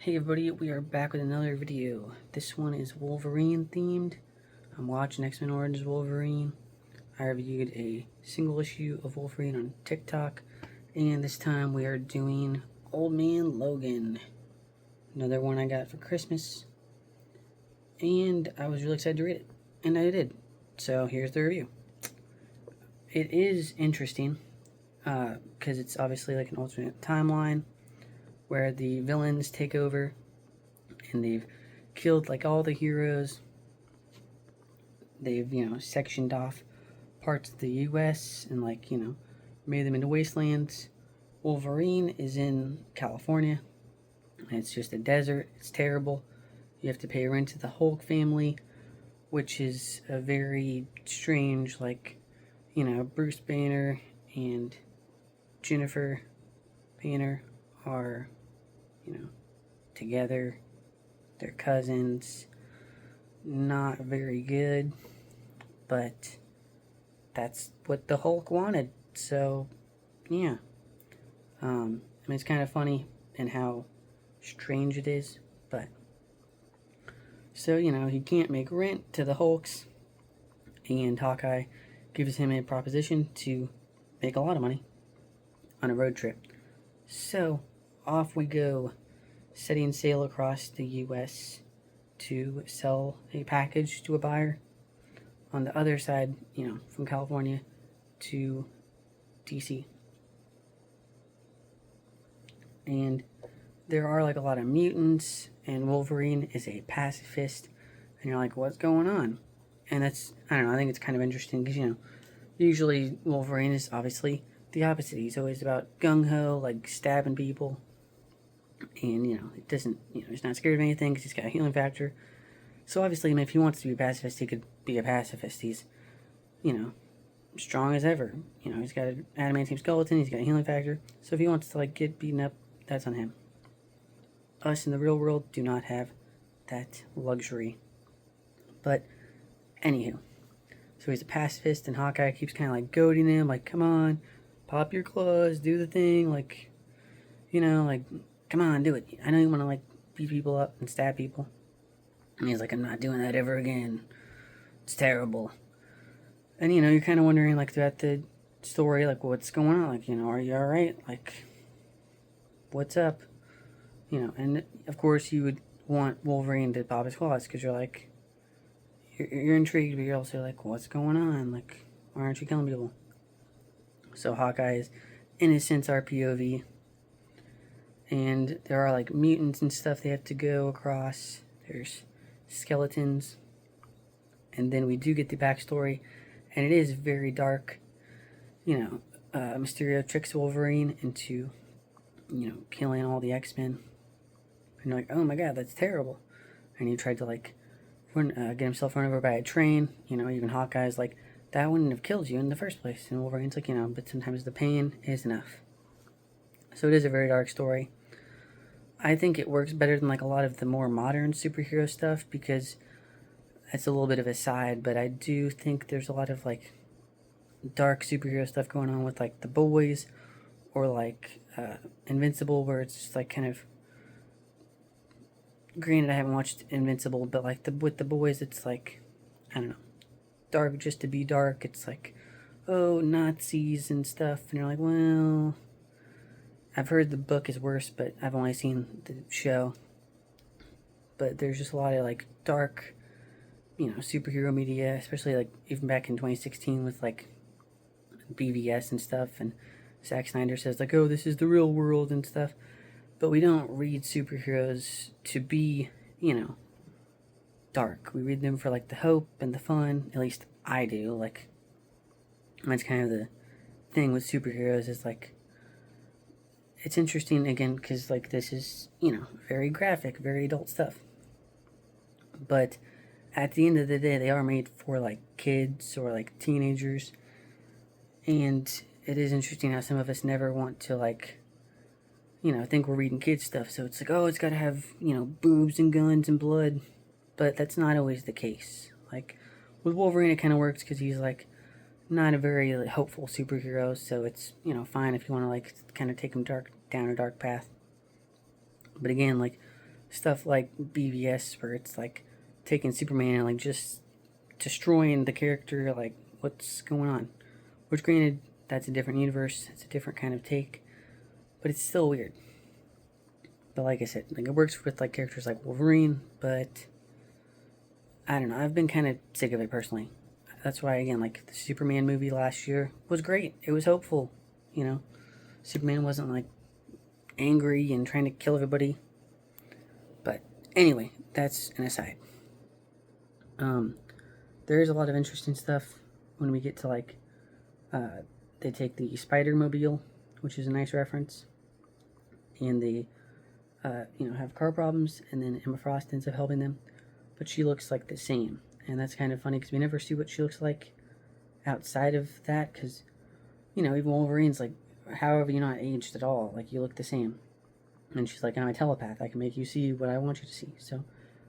Hey everybody, we are back with another video. This one is Wolverine themed. I'm watching X-Men Origins Wolverine. I reviewed a single issue of Wolverine on TikTok, and this time we are doing Old Man Logan. Another one I got for Christmas, and I was really excited to read it, and I did. So here's the review. It is interesting, because it's obviously like an alternate timeline, where the villains take over and they've killed like all the heroes. They've, sectioned off parts of the US and made them into wastelands. Wolverine is in California and it's just a desert. It's terrible. You have to pay rent to the Hulk family, which is a very strange, Bruce Banner and Jennifer Banner are together. They're cousins. Not very good, but that's what the Hulk wanted. So, yeah. It's kind of funny and how strange it is, but so, he can't make rent to the Hulks, and Hawkeye gives him a proposition to make a lot of money on a road trip. So, off we go, setting sail across the U.S. to sell a package to a buyer on the other side, from California to DC. And there are a lot of mutants, and Wolverine is a pacifist, and you're like, what's going on? And that's, I don't know, I think it's kind of interesting because, usually Wolverine is obviously the opposite. He's always about gung-ho, stabbing people. And, it doesn't, he's not scared of anything because he's got a healing factor. So obviously, if he wants to be a pacifist, he could be a pacifist. He's, strong as ever. He's got an adamantium skeleton, he's got a healing factor. So if he wants to, get beaten up, that's on him. Us in the real world do not have that luxury. But, anywho. So he's a pacifist, and Hawkeye keeps kind of, goading him, come on, pop your claws, do the thing, come on, do it. I know you want to, beat people up and stab people. And he's like, I'm not doing that ever again. It's terrible. And, you're kind of wondering, throughout the story, what's going on? Are you alright? What's up? And, of course, you would want Wolverine to pop his claws, because you're intrigued, but you're also what's going on? Why aren't you killing people? So Hawkeye is, in a sense, our POV. And there are, mutants and stuff they have to go across. There's skeletons. And then we do get the backstory, and it is very dark. Mysterio tricks Wolverine into, killing all the X-Men. And you're like, oh my god, that's terrible. And he tried to, get himself run over by a train. Even Hawkeye's that wouldn't have killed you in the first place. And Wolverine's but sometimes the pain is enough. So it is a very dark story. I think it works better than a lot of the more modern superhero stuff, because it's a little bit of a side, but I do think there's a lot of dark superhero stuff going on with The Boys, or Invincible, where it's just kind of, granted I haven't watched Invincible, but with The Boys it's I don't know, dark just to be dark. It's oh, Nazis and stuff, and you're well, I've heard the book is worse, but I've only seen the show. But there's just a lot of dark, superhero media, especially even back in 2016 with BVS and stuff, and Zack Snyder says oh, this is the real world and stuff. But we don't read superheroes to be, dark. We read them for the hope and the fun. At least I do. That's kind of the thing with superheroes, is it's interesting, again, because, this is, very graphic, very adult stuff. But at the end of the day, they are made for, kids or, teenagers. And it is interesting how some of us never want to, think we're reading kids stuff. So it's oh, it's got to have, boobs and guns and blood. But that's not always the case. With Wolverine, it kind of works because he's, not a very hopeful superhero, so it's fine if you want to kind of take him down a dark path. But again, stuff like BVS, where it's like taking Superman and like just destroying the character, like what's going on. Which, granted, that's a different universe, it's a different kind of take, but it's still weird. But like I said, like it works with like characters like Wolverine, but I don't know. I've been kind of sick of it personally. That's why, again, like the Superman movie last year was great. It was hopeful, you know. Superman wasn't like angry and trying to kill everybody. But anyway, that's an aside. There is a lot of interesting stuff when we get to like they take the Spider Mobile, which is a nice reference, and they have car problems, and then Emma Frost ends up helping them, but she looks like the same, and that's kind of funny because we never see what she looks like outside of that, because even Wolverine's like, however, you're not aged at all, like you look the same, and she's like, I'm a telepath, I can make you see what I want you to see. So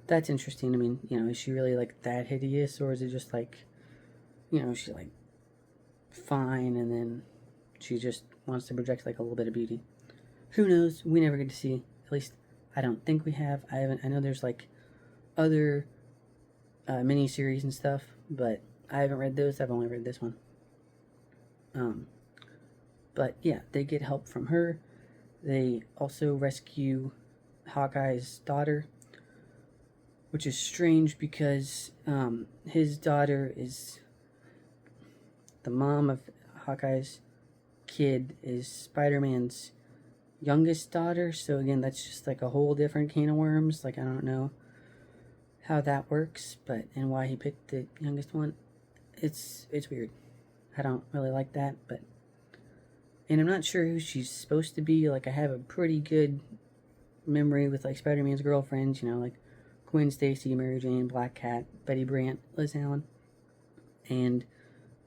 that's interesting. I mean, is she really like that hideous, or is it just like, she's like fine, and then she just wants to project like a little bit of beauty? Who knows? We never get to see. At least I don't think we have. I know there's like other mini series and stuff, but I haven't read those. I've only read this one. But yeah, they get help from her. They also rescue Hawkeye's daughter, which is strange because his daughter is the mom of Hawkeye's kid is Spider-Man's youngest daughter. So again, that's just like a whole different can of worms. Like I don't know how that works, and why he picked the youngest one. It's weird. I don't really like that, and I'm not sure who she's supposed to be. Like I have a pretty good memory with like Spider-Man's girlfriends, like Gwen Stacy, Mary Jane, Black Cat, Betty Brant, Liz Allen, and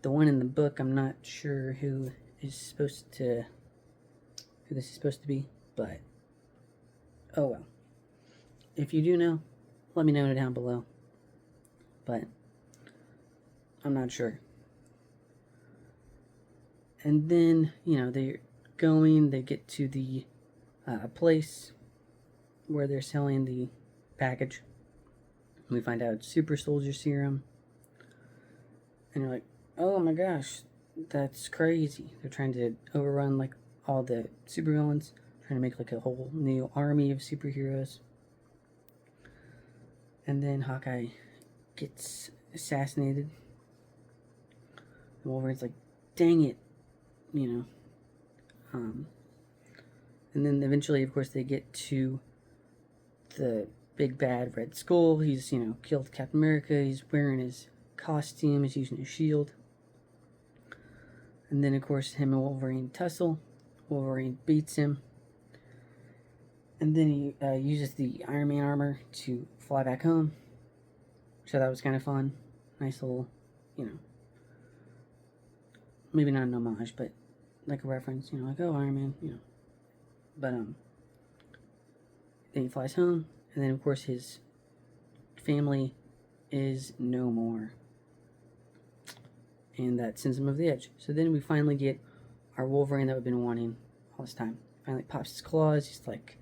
the one in the book, I'm not sure who this is supposed to be, but oh well. If you do know, let me know down below, but I'm not sure. And then, they get to the place where they're selling the package. We find out it's super soldier serum. And you're like, oh my gosh, that's crazy. They're trying to overrun like all the supervillains, trying to make like a whole new army of superheroes. And then Hawkeye gets assassinated. And Wolverine's like, dang it, and then eventually, of course, they get to the big bad Red Skull. He's, killed Captain America. He's wearing his costume. He's using his shield. And then, of course, him and Wolverine tussle. Wolverine beats him. And then he uses the Iron Man armor to fly back home. So that was kind of fun. Nice little, maybe not an homage, but like a reference, like, oh, Iron Man, But, then he flies home, and then, of course, his family is no more. And that sends him over the edge. So then we finally get our Wolverine that we've been wanting all this time. Finally pops his claws. He's like,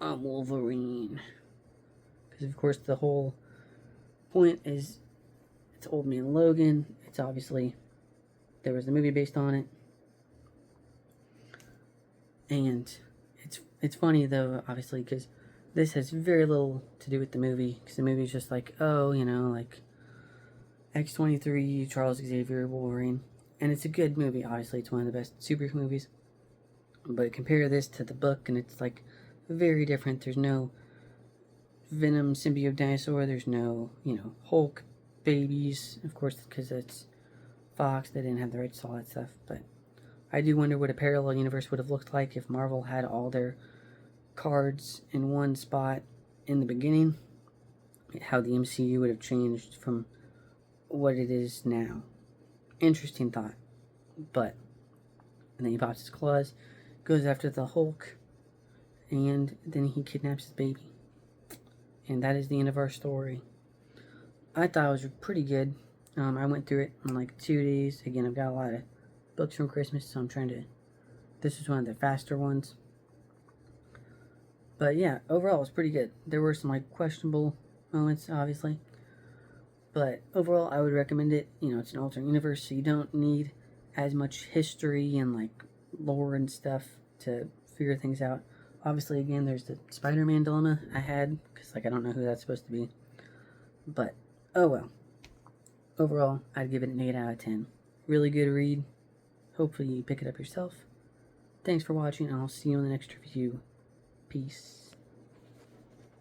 I'm Wolverine. Because, of course, the whole point is it's Old Man Logan. It's obviously, there was the movie based on it. And it's funny, though, obviously, because this has very little to do with the movie. Because the movie is just like, oh, like X-23, Charles Xavier, Wolverine. And it's a good movie, obviously. It's one of the best superhero movies. But compare this to the book, and it's like very different. There's no Venom symbiote dinosaur. There's no, Hulk babies. Of course, because it's Fox. They didn't have the rights to all that stuff. But I do wonder what a parallel universe would have looked like if Marvel had all their cards in one spot in the beginning. How the MCU would have changed from what it is now. Interesting thought. But, and then he pops his claws, goes after the Hulk, and then he kidnaps his baby. And that is the end of our story. I thought it was pretty good. I went through it in like 2 days. Again, I've got a lot of books from Christmas, so I'm trying to... This is one of the faster ones. But yeah, overall, it was pretty good. There were some, like, questionable moments, obviously. But overall, I would recommend it. You know, it's an alternate universe, so you don't need as much history and, like, lore and stuff to figure things out. Obviously, again, there's the Spider-Man dilemma I had, because, like, I don't know who that's supposed to be. But, oh well. Overall, I'd give it an 8 out of 10. Really good read. Hopefully you pick it up yourself. Thanks for watching, and I'll see you in the next review. Peace.